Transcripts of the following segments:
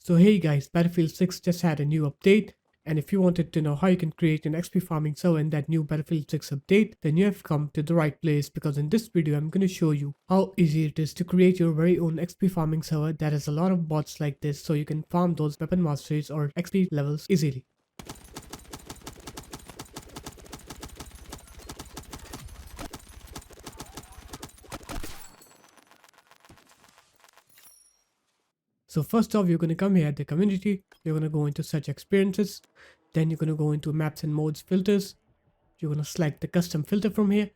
So hey guys, Battlefield 6 just had a new update, and if you wanted to know how you can create an XP farming server in that new Battlefield 6 update, then you have come to the right place, because in this video I'm going to show you how easy it is to create your very own XP farming server that has a lot of bots like this, so you can farm those weapon masteries or XP levels easily. So first off, you're going to come here at the community, you're going to go into search experiences, then you're going to go into maps and modes filters, you're going to select the custom filter from here,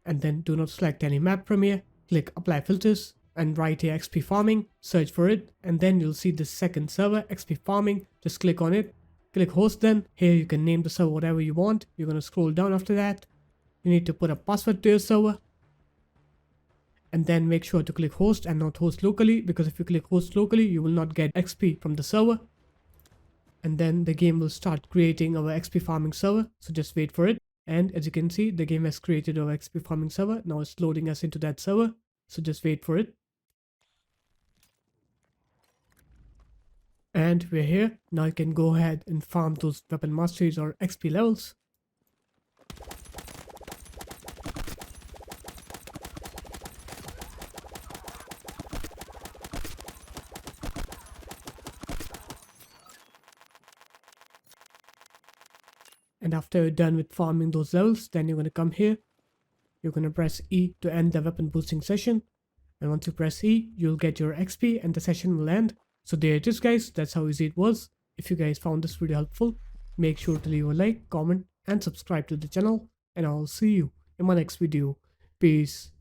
and then do not select any map from here, click apply filters, and right here XP farming, search for it, and then you'll see the second server, XP farming, just click on it, click host then, here you can name the server whatever you want, you're going to scroll down after that, you need to put a password to your server, and then make sure to click host and not host locally, because if you click host locally you will not get XP from the server. And then the game will start creating our XP farming server, so just wait for it. And as you can see, the game has created our XP farming server. Now it's loading us into that server, so just wait for it. And we're here. Now you can go ahead and farm those weapon masteries or XP levels. And after you're done with farming those levels, then you're going to come here. You're going to press E to end the weapon boosting session. And once you press E, you'll get your XP and the session will end. So there it is guys, that's how easy it was. If you guys found this video helpful, make sure to leave a like, comment and subscribe to the channel. And I'll see you in my next video. Peace.